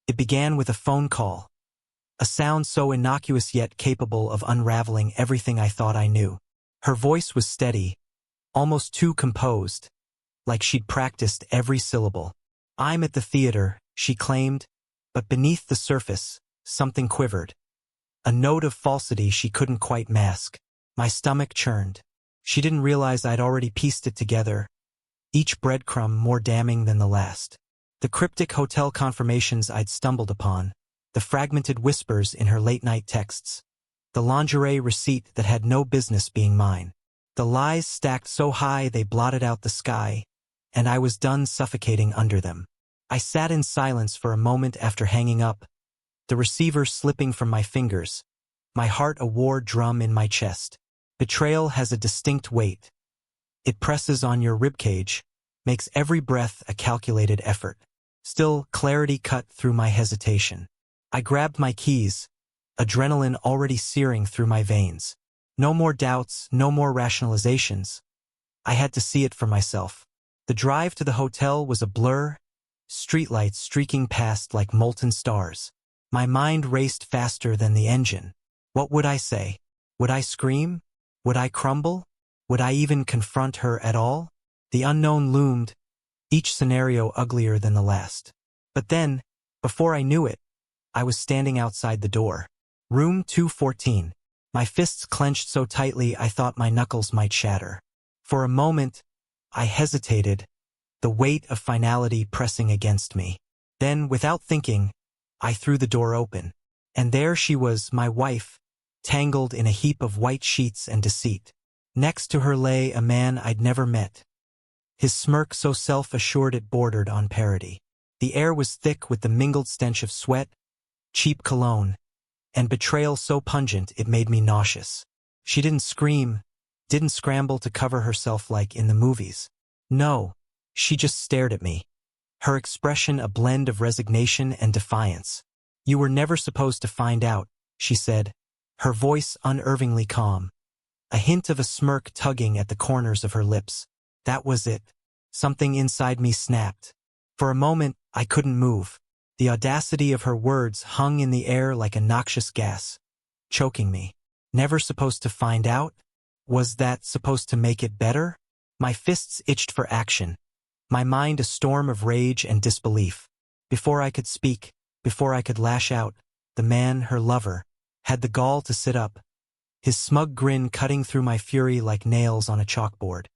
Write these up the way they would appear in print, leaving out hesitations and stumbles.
It began with a phone call, a sound so innocuous yet capable of unraveling everything I thought I knew. Her voice was steady, almost too composed, like she'd practiced every syllable. "I'm at the theater," she claimed, but beneath the surface, something quivered. A note of falsity she couldn't quite mask. My stomach churned. She didn't realize I'd already pieced it together, each breadcrumb more damning than the last. The cryptic hotel confirmations I'd stumbled upon, the fragmented whispers in her late-night texts, the lingerie receipt that had no business being mine. The lies stacked so high they blotted out the sky, and I was done suffocating under them. I sat in silence for a moment after hanging up, the receiver slipping from my fingers, my heart a war drum in my chest. Betrayal has a distinct weight. It presses on your ribcage, makes every breath a calculated effort. Still, clarity cut through my hesitation. I grabbed my keys, adrenaline already searing through my veins. No more doubts, no more rationalizations. I had to see it for myself. The drive to the hotel was a blur, streetlights streaking past like molten stars. My mind raced faster than the engine. What would I say? Would I scream? Would I crumble? Would I even confront her at all? The unknown loomed, each scenario uglier than the last. But then, before I knew it, I was standing outside the door. Room 214. My fists clenched so tightly I thought my knuckles might shatter. For a moment, I hesitated, the weight of finality pressing against me. Then, without thinking, I threw the door open. And there she was, my wife, tangled in a heap of white sheets and deceit. Next to her lay a man I'd never met, his smirk so self-assured it bordered on parody. The air was thick with the mingled stench of sweat, cheap cologne, and betrayal so pungent it made me nauseous. She didn't scream, didn't scramble to cover herself like in the movies. No, she just stared at me, her expression a blend of resignation and defiance. "You were never supposed to find out," she said, her voice unervingly calm, a hint of a smirk tugging at the corners of her lips. That was it. Something inside me snapped. For a moment, I couldn't move. The audacity of her words hung in the air like a noxious gas, choking me. Never supposed to find out? Was that supposed to make it better? My fists itched for action, my mind a storm of rage and disbelief. Before I could speak, before I could lash out, the man, her lover, had the gall to sit up, his smug grin cutting through my fury like nails on a chalkboard.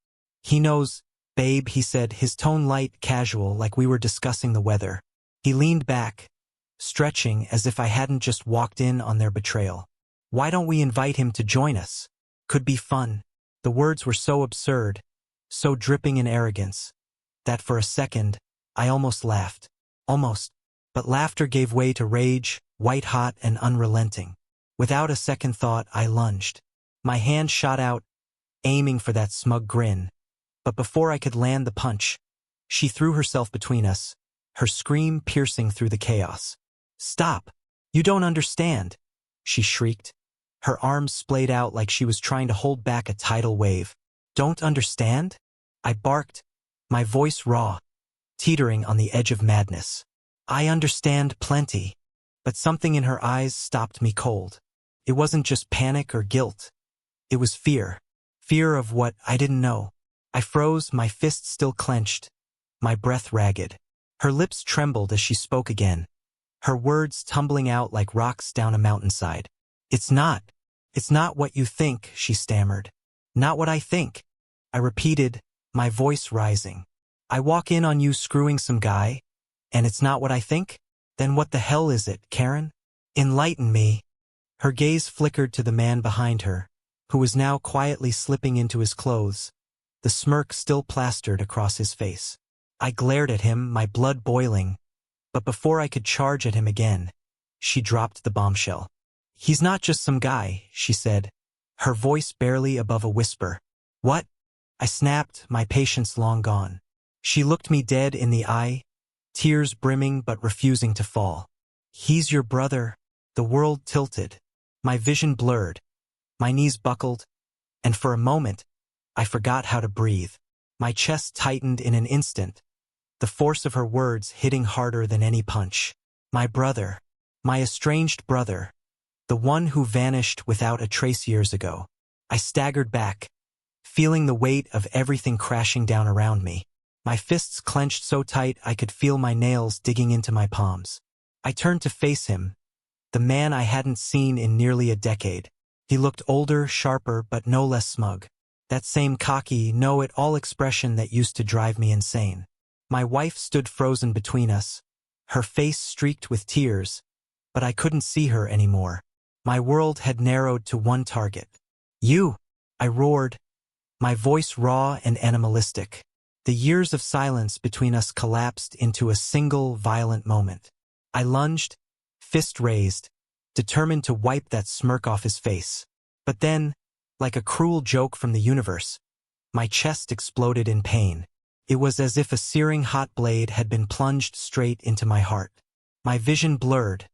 "He knows, babe," he said, his tone light, casual, like we were discussing the weather. He leaned back, stretching as if I hadn't just walked in on their betrayal. "Why don't we invite him to join us? Could be fun." The words were so absurd, so dripping in arrogance, that for a second, I almost laughed. Almost. But laughter gave way to rage, white-hot and unrelenting. Without a second thought, I lunged. My hand shot out, aiming for that smug grin. But before I could land the punch, she threw herself between us, her scream piercing through the chaos. "Stop! You don't understand!" she shrieked, her arms splayed out like she was trying to hold back a tidal wave. "Don't understand?" I barked, my voice raw, teetering on the edge of madness. "I understand plenty." But something in her eyes stopped me cold. It wasn't just panic or guilt. It was fear. Fear of what I didn't know. I froze, my fists still clenched, my breath ragged. Her lips trembled as she spoke again, her words tumbling out like rocks down a mountainside. It's not what you think," she stammered. "Not what I think," I repeated, my voice rising. "I walk in on you screwing some guy, and it's not what I think? Then what the hell is it, Karen? Enlighten me." Her gaze flickered to the man behind her, who was now quietly slipping into his clothes, the smirk still plastered across his face. I glared at him, my blood boiling, but before I could charge at him again, she dropped the bombshell. "He's not just some guy," she said, her voice barely above a whisper. "What?" I snapped, my patience long gone. She looked me dead in the eye, tears brimming but refusing to fall. "He's your brother." The world tilted, my vision blurred, my knees buckled, and for a moment, I forgot how to breathe. My chest tightened in an instant, the force of her words hitting harder than any punch. My brother. My estranged brother. The one who vanished without a trace years ago. I staggered back, feeling the weight of everything crashing down around me. My fists clenched so tight I could feel my nails digging into my palms. I turned to face him, the man I hadn't seen in nearly a decade. He looked older, sharper, but no less smug. That same cocky, know-it-all expression that used to drive me insane. My wife stood frozen between us, her face streaked with tears, but I couldn't see her anymore. My world had narrowed to one target. You! I roared, my voice raw and animalistic. The years of silence between us collapsed into a single violent moment. I lunged, fist raised, determined to wipe that smirk off his face. But then, like a cruel joke from the universe, my chest exploded in pain. It was as if a searing hot blade had been plunged straight into my heart. My vision blurred,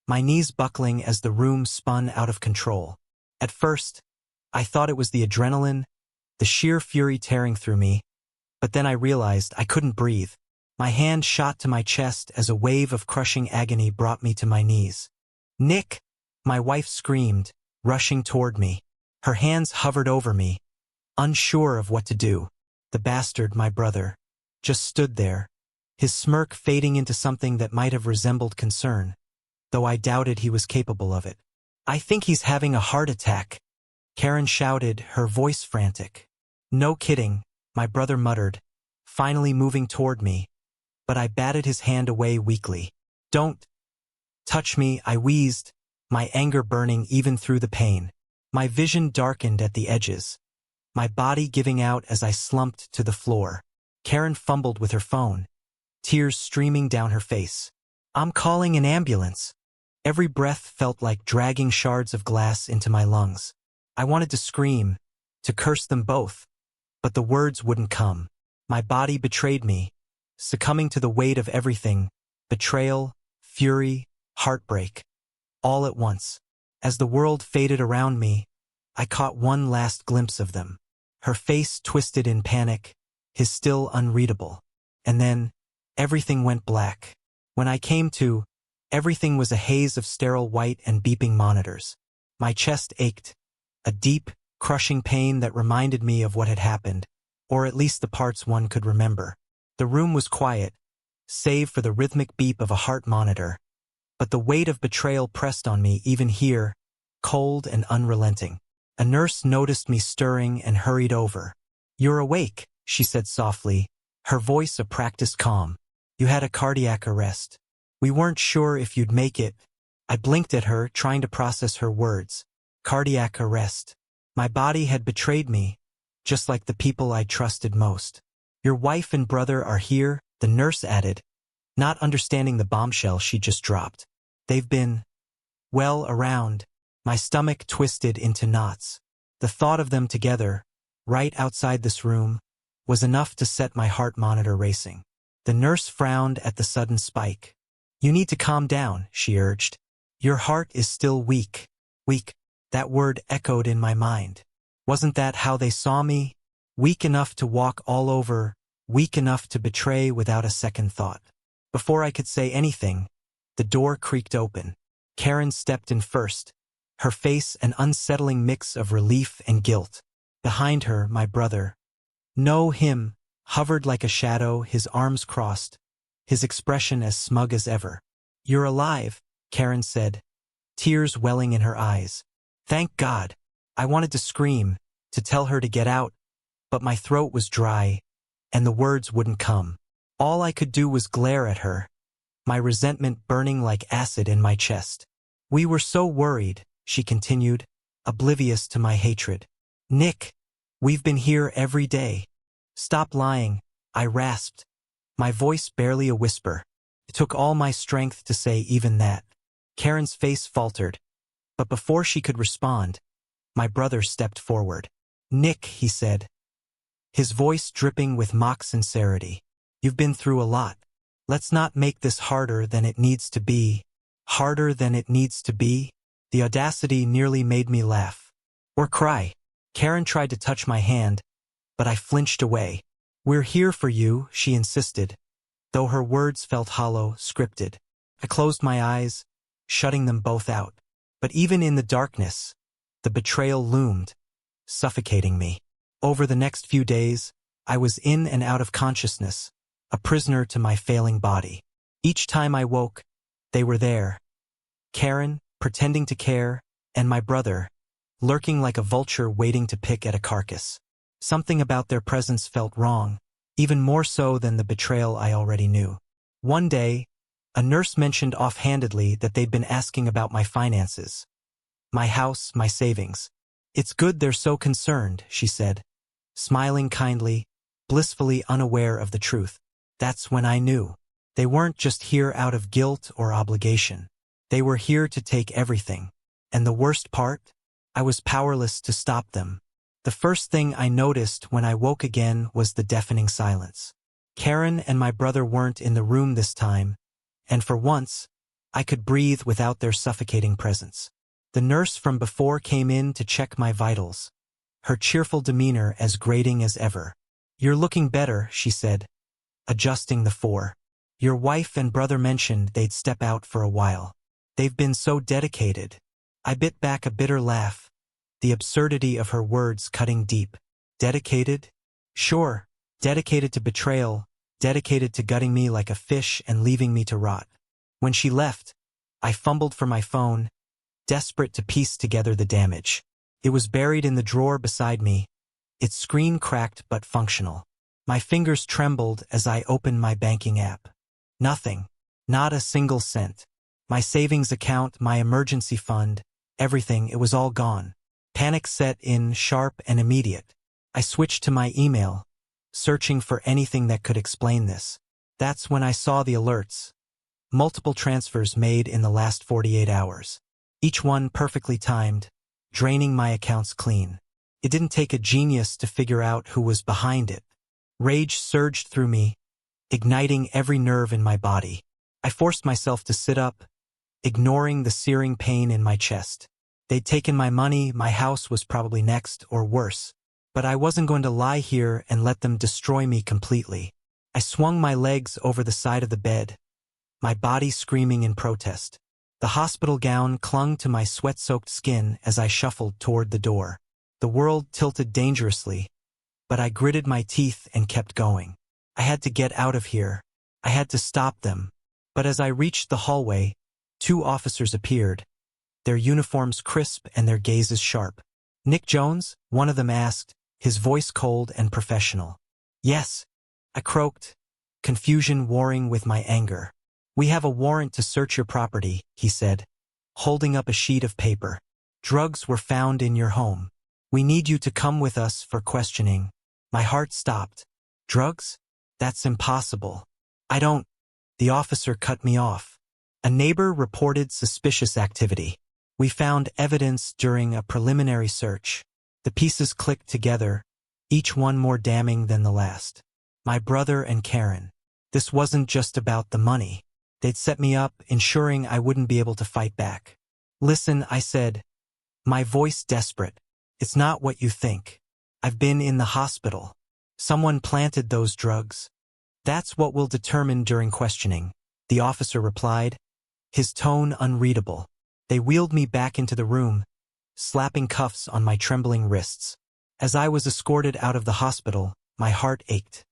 my knees buckling as the room spun out of control. At first, I thought it was the adrenaline, the sheer fury tearing through me, but then I realized I couldn't breathe. My hand shot to my chest as a wave of crushing agony brought me to my knees. "Nick!" My wife screamed, rushing toward me. Her hands hovered over me, unsure of what to do. The bastard, my brother, just stood there, his smirk fading into something that might have resembled concern, though I doubted he was capable of it. "I think he's having a heart attack," Karen shouted, her voice frantic. "No kidding," my brother muttered, finally moving toward me, but I batted his hand away weakly. "Don't touch me," I wheezed, my anger burning even through the pain. My vision darkened at the edges, my body giving out as I slumped to the floor. Karen fumbled with her phone, tears streaming down her face. "I'm calling an ambulance." Every breath felt like dragging shards of glass into my lungs. I wanted to scream, to curse them both, but the words wouldn't come. My body betrayed me, succumbing to the weight of everything: betrayal, fury, heartbreak, all at once. As the world faded around me, I caught one last glimpse of them. Her face twisted in panic, his still unreadable. And then, everything went black. When I came to, everything was a haze of sterile white and beeping monitors. My chest ached, a deep, crushing pain that reminded me of what had happened, or at least the parts one could remember. The room was quiet, save for the rhythmic beep of a heart monitor, but the weight of betrayal pressed on me even here, cold and unrelenting. A nurse noticed me stirring and hurried over. "You're awake," she said softly, her voice a practiced calm. "You had a cardiac arrest. We weren't sure if you'd make it." I blinked at her, trying to process her words. Cardiac arrest. My body had betrayed me, just like the people I trusted most. "Your wife and brother are here," the nurse added, not understanding the bombshell she just dropped. "They've been, well, around." My stomach twisted into knots. The thought of them together, right outside this room, was enough to set my heart monitor racing. The nurse frowned at the sudden spike. "You need to calm down," she urged. "Your heart is still weak." Weak. That word echoed in my mind. Wasn't that how they saw me? Weak enough to walk all over, weak enough to betray without a second thought. Before I could say anything, the door creaked open. Karen stepped in first, her face an unsettling mix of relief and guilt. Behind her, my brother. No, him, hovered like a shadow, his arms crossed, his expression as smug as ever. "You're alive," Karen said, tears welling in her eyes. "Thank God." I wanted to scream, to tell her to get out, but my throat was dry, and the words wouldn't come. All I could do was glare at her, my resentment burning like acid in my chest. "We were so worried," she continued, oblivious to my hatred. "Nick, we've been here every day." "Stop lying," I rasped, my voice barely a whisper. It took all my strength to say even that. Karen's face faltered, but before she could respond, my brother stepped forward. "Nick," he said, his voice dripping with mock sincerity, "you've been through a lot. Let's not make this harder than it needs to be." Harder than it needs to be? The audacity nearly made me laugh. Or cry. Karen tried to touch my hand, but I flinched away. "We're here for you," she insisted, though her words felt hollow, scripted. I closed my eyes, shutting them both out. But even in the darkness, the betrayal loomed, suffocating me. Over the next few days, I was in and out of consciousness, a prisoner to my failing body. Each time I woke, they were there. Karen, pretending to care, and my brother, lurking like a vulture waiting to pick at a carcass. Something about their presence felt wrong, even more so than the betrayal I already knew. One day, a nurse mentioned offhandedly that they'd been asking about my finances. My house, my savings. "It's good they're so concerned," she said, smiling kindly, blissfully unaware of the truth. That's when I knew. They weren't just here out of guilt or obligation. They were here to take everything. And the worst part? I was powerless to stop them. The first thing I noticed when I woke again was the deafening silence. Karen and my brother weren't in the room this time, and for once, I could breathe without their suffocating presence. The nurse from before came in to check my vitals, her cheerful demeanor as grating as ever. "You're looking better," she said, adjusting the four. "Your wife and brother mentioned they'd step out for a while. They've been so dedicated." I bit back a bitter laugh, the absurdity of her words cutting deep. Dedicated? Sure, dedicated to betrayal, dedicated to gutting me like a fish and leaving me to rot. When she left, I fumbled for my phone, desperate to piece together the damage. It was buried in the drawer beside me, its screen cracked but functional. My fingers trembled as I opened my banking app. Nothing. Not a single cent. My savings account, my emergency fund, everything, it was all gone. Panic set in, sharp and immediate. I switched to my email, searching for anything that could explain this. That's when I saw the alerts. Multiple transfers made in the last 48 hours. Each one perfectly timed, draining my accounts clean. It didn't take a genius to figure out who was behind it. Rage surged through me, igniting every nerve in my body. I forced myself to sit up, ignoring the searing pain in my chest. They'd taken my money, my house was probably next, or worse. But I wasn't going to lie here and let them destroy me completely. I swung my legs over the side of the bed, my body screaming in protest. The hospital gown clung to my sweat-soaked skin as I shuffled toward the door. The world tilted dangerously, but I gritted my teeth and kept going. I had to get out of here. I had to stop them. But as I reached the hallway, 2 officers appeared, their uniforms crisp and their gazes sharp. "Nick Jones?" one of them asked, his voice cold and professional. "Yes," I croaked, confusion warring with my anger. "We have a warrant to search your property," he said, holding up a sheet of paper. "Drugs were found in your home. We need you to come with us for questioning." My heart stopped. "Drugs? That's impossible. I don't—" The officer cut me off. "A neighbor reported suspicious activity. We found evidence during a preliminary search." The pieces clicked together, each one more damning than the last. My brother and Karen. This wasn't just about the money. They'd set me up, ensuring I wouldn't be able to fight back. "Listen," I said, my voice desperate. "It's not what you think. I've been in the hospital. Someone planted those drugs. That's what we'll determine during questioning," the officer replied, his tone unreadable. They wheeled me back into the room, slapping cuffs on my trembling wrists. As I was escorted out of the hospital, my heart ached.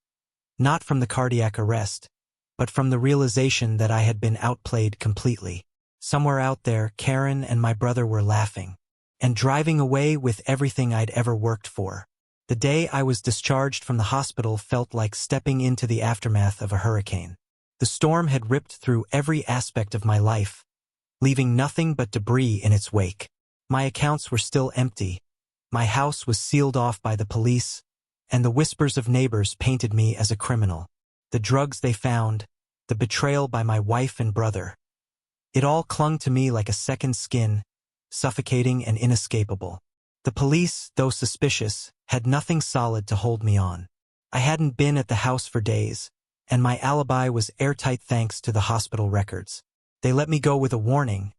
Not from the cardiac arrest, but from the realization that I had been outplayed completely. Somewhere out there, Karen and my brother were laughing and driving away with everything I'd ever worked for. The day I was discharged from the hospital felt like stepping into the aftermath of a hurricane. The storm had ripped through every aspect of my life, leaving nothing but debris in its wake. My accounts were still empty. My house was sealed off by the police, and the whispers of neighbors painted me as a criminal. The drugs they found, the betrayal by my wife and brother. It all clung to me like a second skin, suffocating and inescapable. The police, though suspicious, had nothing solid to hold me on. I hadn't been at the house for days, and my alibi was airtight thanks to the hospital records. They let me go with a warning,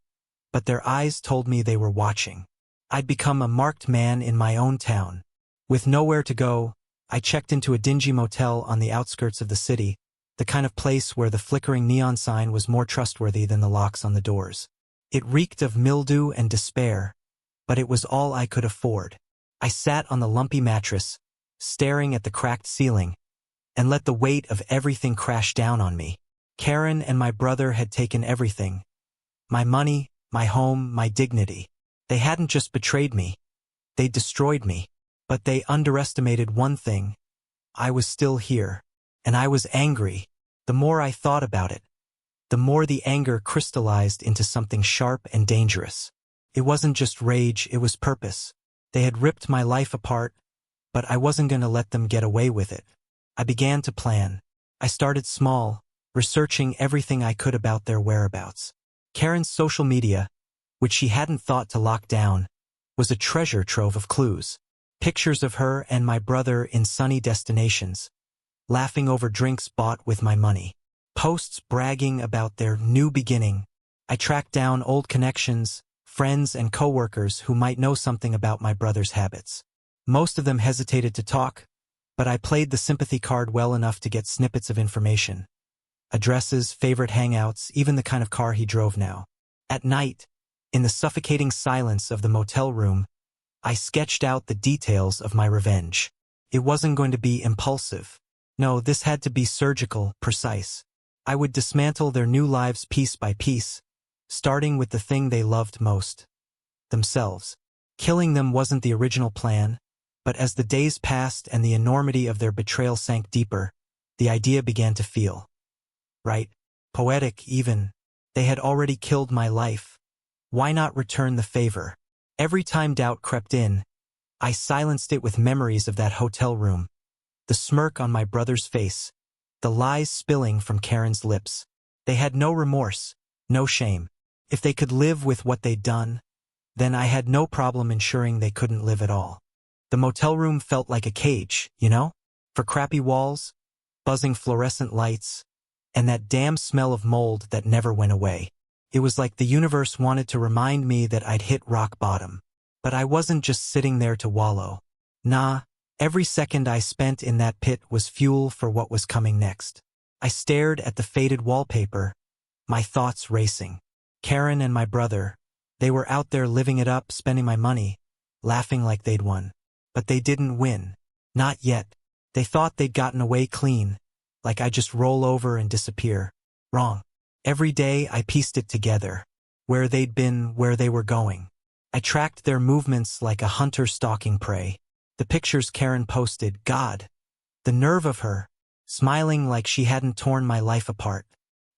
but their eyes told me they were watching. I'd become a marked man in my own town. With nowhere to go, I checked into a dingy motel on the outskirts of the city, the kind of place where the flickering neon sign was more trustworthy than the locks on the doors. It reeked of mildew and despair, but it was all I could afford. I sat on the lumpy mattress, staring at the cracked ceiling, and let the weight of everything crash down on me. Karen and my brother had taken everything. My money, my home, my dignity. They hadn't just betrayed me. They destroyed me. But they underestimated one thing. I was still here. And I was angry. The more I thought about it, the more the anger crystallized into something sharp and dangerous. It wasn't just rage, it was purpose. They had ripped my life apart, but I wasn't going to let them get away with it. I began to plan. I started small, researching everything I could about their whereabouts. Karen's social media, which she hadn't thought to lock down, was a treasure trove of clues. Pictures of her and my brother in sunny destinations, laughing over drinks bought with my money. Posts bragging about their new beginning. I tracked down old connections, friends and coworkers who might know something about my brother's habits. Most of them hesitated to talk, but I played the sympathy card well enough to get snippets of information. Addresses, favorite hangouts, even the kind of car he drove now. At night, in the suffocating silence of the motel room, I sketched out the details of my revenge. It wasn't going to be impulsive. No, this had to be surgical, precise. I would dismantle their new lives piece by piece, starting with the thing they loved most, themselves. Killing them wasn't the original plan, but as the days passed and the enormity of their betrayal sank deeper, the idea began to feel right, poetic even. They had already killed my life. Why not return the favor? Every time doubt crept in, I silenced it with memories of that hotel room, the smirk on my brother's face, the lies spilling from Karen's lips. They had no remorse, no shame. If they could live with what they'd done, then I had no problem ensuring they couldn't live at all. The motel room felt like a cage, you know? For crappy walls, buzzing fluorescent lights, and that damn smell of mold that never went away. It was like the universe wanted to remind me that I'd hit rock bottom. But I wasn't just sitting there to wallow. Nah, every second I spent in that pit was fuel for what was coming next. I stared at the faded wallpaper, my thoughts racing. Karen and my brother, they were out there living it up, spending my money, laughing like they'd won. But they didn't win. Not yet. They thought they'd gotten away clean, like I'd just roll over and disappear. Wrong. Every day I pieced it together. Where they'd been, where they were going. I tracked their movements like a hunter stalking prey. The pictures Karen posted, God, the nerve of her, smiling like she hadn't torn my life apart,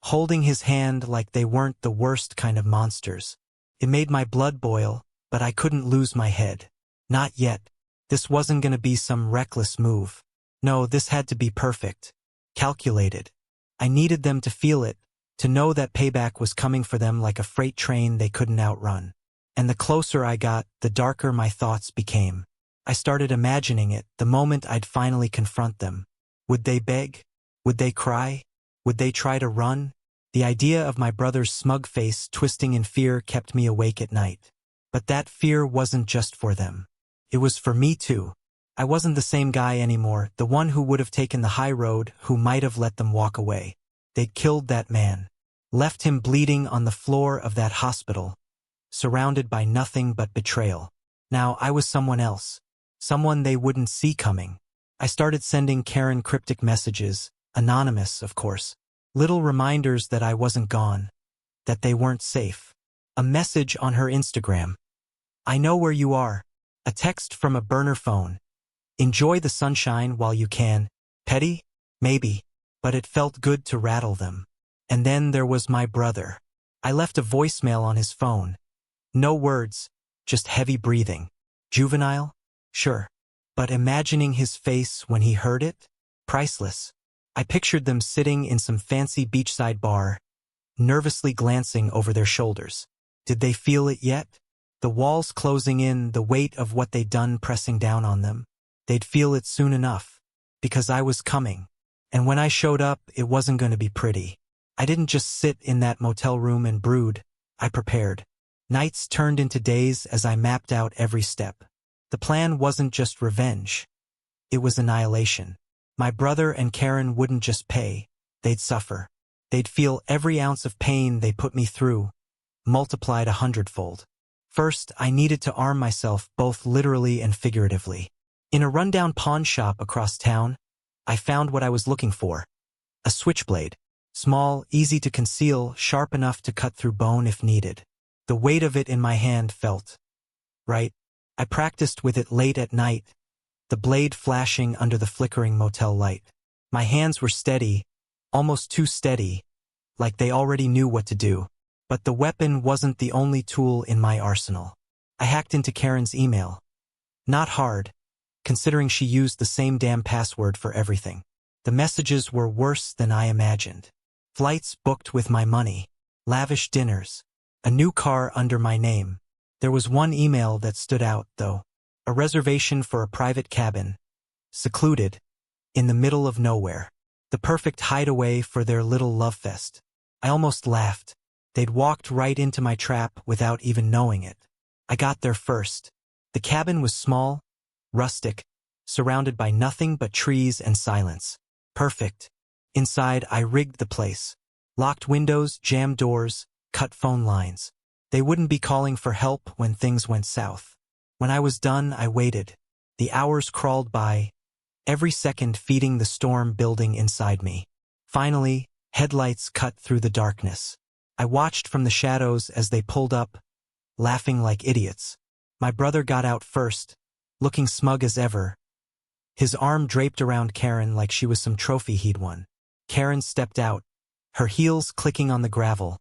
holding his hand like they weren't the worst kind of monsters. It made my blood boil, but I couldn't lose my head. Not yet. This wasn't going to be some reckless move. No, this had to be perfect. Calculated. I needed them to feel it, to know that payback was coming for them like a freight train they couldn't outrun. And the closer I got, the darker my thoughts became. I started imagining it, the moment I'd finally confront them. Would they beg? Would they cry? Would they try to run? The idea of my brother's smug face twisting in fear kept me awake at night. But that fear wasn't just for them. It was for me too. I wasn't the same guy anymore, the one who would have taken the high road, who might have let them walk away. They'd killed that man. Left him bleeding on the floor of that hospital, surrounded by nothing but betrayal. Now I was someone else. Someone they wouldn't see coming. I started sending Karen cryptic messages, anonymous, of course. Little reminders that I wasn't gone, that they weren't safe. A message on her Instagram. I know where you are. A text from a burner phone. Enjoy the sunshine while you can. Petty? Maybe. But it felt good to rattle them. And then there was my brother. I left a voicemail on his phone. No words, just heavy breathing. Juvenile? Sure. But imagining his face when he heard it? Priceless. I pictured them sitting in some fancy beachside bar, nervously glancing over their shoulders. Did they feel it yet? The walls closing in, the weight of what they'd done pressing down on them. They'd feel it soon enough. Because I was coming. And when I showed up, it wasn't going to be pretty. I didn't just sit in that motel room and brood. I prepared. Nights turned into days as I mapped out every step. The plan wasn't just revenge. It was annihilation. My brother and Karen wouldn't just pay. they'd suffer. They'd feel every ounce of pain they put me through, multiplied 100-fold. First, I needed to arm myself both literally and figuratively. In a rundown pawn shop across town, I found what I was looking for. A switchblade. Small, easy to conceal, sharp enough to cut through bone if needed. The weight of it in my hand felt right. I practiced with it late at night, the blade flashing under the flickering motel light. My hands were steady, almost too steady, like they already knew what to do. But the weapon wasn't the only tool in my arsenal. I hacked into Karen's email. Not hard, considering she used the same damn password for everything. The messages were worse than I imagined. Flights booked with my money, lavish dinners, a new car under my name. There was one email that stood out, though. A reservation for a private cabin, secluded, in the middle of nowhere. The perfect hideaway for their little love fest. I almost laughed. They'd walked right into my trap without even knowing it. I got there first. The cabin was small, rustic, surrounded by nothing but trees and silence. Perfect. Inside, I rigged the place. Locked windows, jammed doors, cut phone lines. They wouldn't be calling for help when things went south. When I was done, I waited. The hours crawled by, every second feeding the storm building inside me. Finally, headlights cut through the darkness. I watched from the shadows as they pulled up, laughing like idiots. My brother got out first, looking smug as ever, his arm draped around Karen like she was some trophy he'd won. Karen stepped out, her heels clicking on the gravel,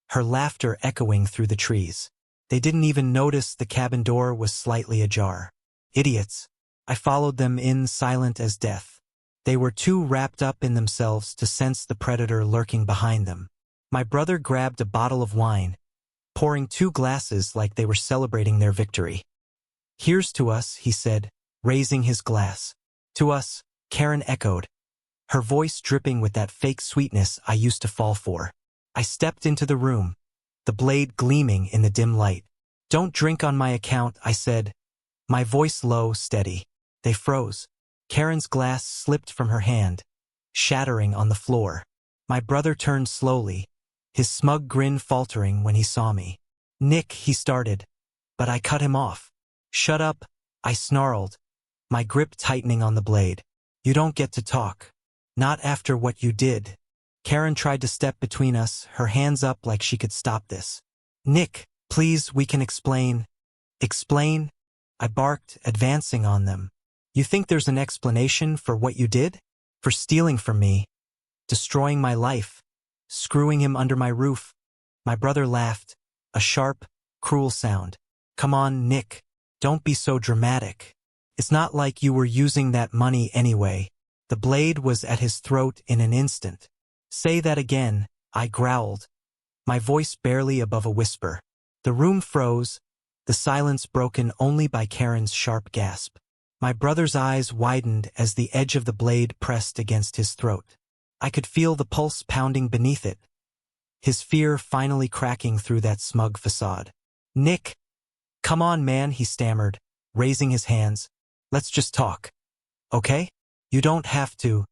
her laughter echoing through the trees. They didn't even notice the cabin door was slightly ajar. Idiots. I followed them in, silent as death. They were too wrapped up in themselves to sense the predator lurking behind them. My brother grabbed a bottle of wine, pouring 2 glasses like they were celebrating their victory. "Here's to us," he said, raising his glass. "To us," Karen echoed, her voice dripping with that fake sweetness I used to fall for. I stepped into the room, the blade gleaming in the dim light. "Don't drink on my account," I said, my voice low, steady. They froze. Karen's glass slipped from her hand, shattering on the floor. My brother turned slowly, his smug grin faltering when he saw me. "Nick," he started, but I cut him off. "Shut up," I snarled, my grip tightening on the blade. "You don't get to talk. Not after what you did." Karen tried to step between us, her hands up like she could stop this. "Nick, please, we can explain." "Explain?" I barked, advancing on them. "You think there's an explanation for what you did? For stealing from me, destroying my life, screwing him under my roof?" My brother laughed, a sharp, cruel sound. "Come on, Nick. Don't be so dramatic. It's not like you were using that money anyway." The blade was at his throat in an instant. "Say that again," I growled, my voice barely above a whisper. The room froze, the silence broken only by Karen's sharp gasp. My brother's eyes widened as the edge of the blade pressed against his throat. I could feel the pulse pounding beneath it, his fear finally cracking through that smug facade. "Nick, come on, man," he stammered, raising his hands. "Let's just talk. Okay? You don't have to."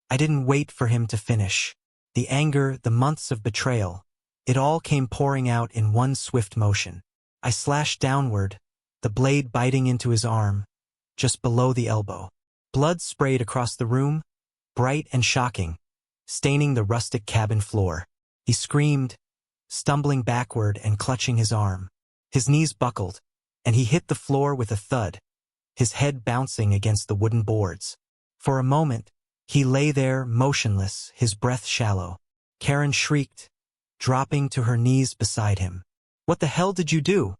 I didn't wait for him to finish. The anger, the months of betrayal, it all came pouring out in one swift motion. I slashed downward, the blade biting into his arm, just below the elbow. Blood sprayed across the room, bright and shocking, staining the rustic cabin floor. He screamed, stumbling backward and clutching his arm. His knees buckled, and he hit the floor with a thud, his head bouncing against the wooden boards. For a moment, he lay there, motionless, his breath shallow. Karen shrieked, dropping to her knees beside him. "What the hell did you do?"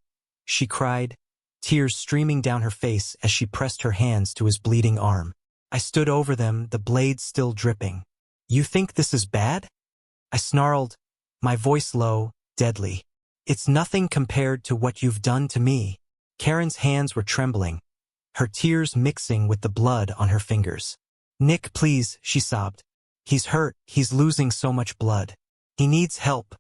she cried, tears streaming down her face as she pressed her hands to his bleeding arm. I stood over them, the blade still dripping. "You think this is bad?" I snarled, my voice low, deadly. "It's nothing compared to what you've done to me." Karen's hands were trembling, her tears mixing with the blood on her fingers. "Nick, please," she sobbed. "He's hurt, he's losing so much blood. He needs help."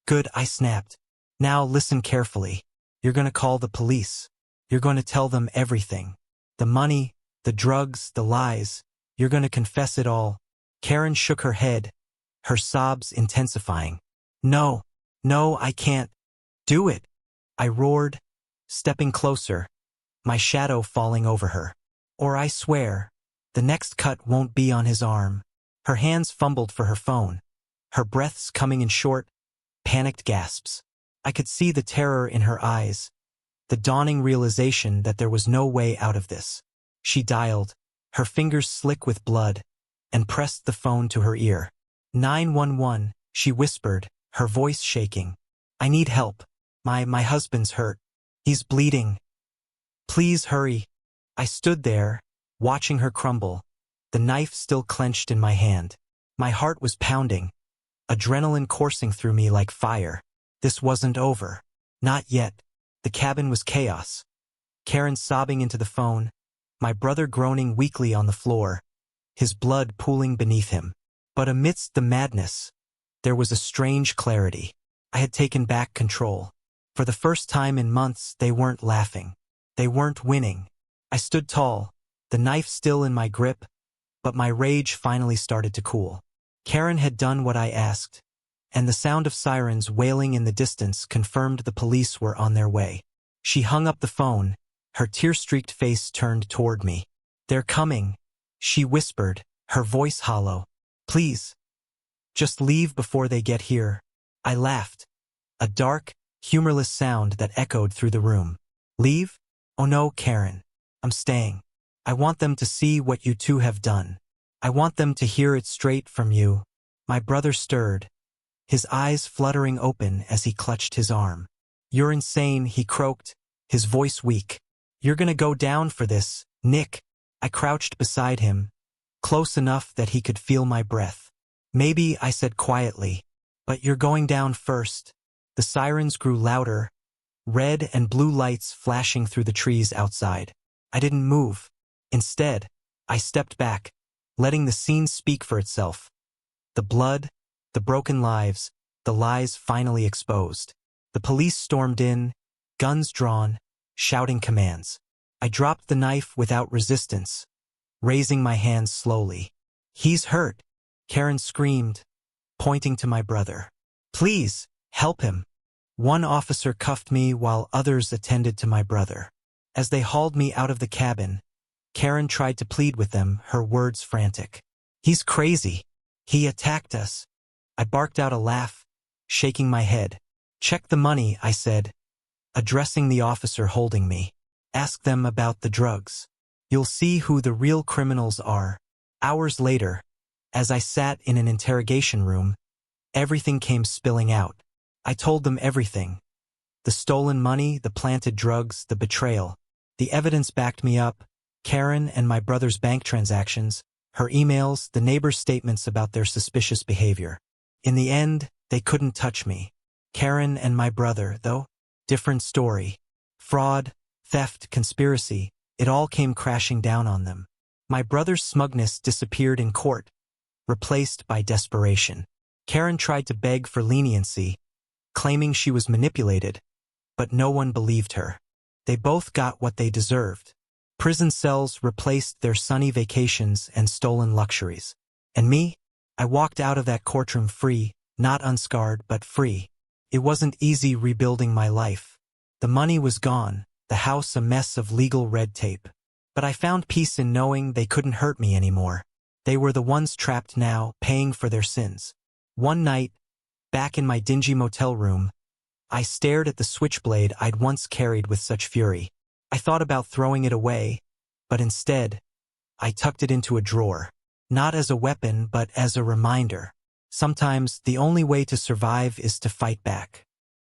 "Good," I snapped. "Now listen carefully. You're gonna call the police. You're gonna tell them everything. The money, the drugs, the lies. You're gonna confess it all." Karen shook her head, her sobs intensifying. No, no, I can't do it, I roared, stepping closer, my shadow falling over her. Or I swear, the next cut won't be on his arm. Her hands fumbled for her phone, her breaths coming in short, panicked gasps. I could see the terror in her eyes, the dawning realization that there was no way out of this. She dialed, her fingers slick with blood, and pressed the phone to her ear. 911, she whispered, her voice shaking. I need help. My husband's hurt. He's bleeding. Please hurry. I stood there, watching her crumble, the knife still clenched in my hand. My heart was pounding, adrenaline coursing through me like fire. This wasn't over. Not yet. The cabin was chaos. Karen sobbing into the phone, my brother groaning weakly on the floor, his blood pooling beneath him. But amidst the madness, there was a strange clarity. I had taken back control. For the first time in months, they weren't laughing. They weren't winning. I stood tall, the knife still in my grip, but my rage finally started to cool. Karen had done what I asked, and the sound of sirens wailing in the distance confirmed the police were on their way. She hung up the phone, her tear-streaked face turned toward me. They're coming, she whispered, her voice hollow. Please, just leave before they get here. I laughed, a dark, humorless sound that echoed through the room. Leave? Oh no, Karen. I'm staying. I want them to see what you two have done. I want them to hear it straight from you. My brother stirred, his eyes fluttering open as he clutched his arm. You're insane, he croaked, his voice weak. You're gonna go down for this, Nick. I crouched beside him, close enough that he could feel my breath. Maybe, I said quietly, but you're going down first. The sirens grew louder, red and blue lights flashing through the trees outside. I didn't move. Instead, I stepped back, letting the scene speak for itself. The blood, the broken lives, the lies finally exposed. The police stormed in, guns drawn, shouting commands. I dropped the knife without resistance, raising my hands slowly. He's hurt, Karen screamed, pointing to my brother. Please, help him. One officer cuffed me while others attended to my brother. As they hauled me out of the cabin, Karen tried to plead with them, her words frantic. He's crazy. He attacked us. I barked out a laugh, shaking my head. Check the money, I said, addressing the officer holding me. Ask them about the drugs. You'll see who the real criminals are. Hours later, as I sat in an interrogation room, everything came spilling out. I told them everything. The stolen money, the planted drugs, the betrayal. The evidence backed me up. Karen and my brother's bank transactions, her emails, the neighbors' statements about their suspicious behavior. In the end, they couldn't touch me. Karen and my brother, though, different story. Fraud, theft, conspiracy, it all came crashing down on them. My brother's smugness disappeared in court, replaced by desperation. Karen tried to beg for leniency, claiming she was manipulated, but no one believed her. They both got what they deserved. Prison cells replaced their sunny vacations and stolen luxuries. And me? I walked out of that courtroom free, not unscarred, but free. It wasn't easy rebuilding my life. The money was gone, the house a mess of legal red tape. But I found peace in knowing they couldn't hurt me anymore. They were the ones trapped now, paying for their sins. One night, back in my dingy motel room, I stared at the switchblade I'd once carried with such fury. I thought about throwing it away, but instead, I tucked it into a drawer. Not as a weapon, but as a reminder. Sometimes the only way to survive is to fight back.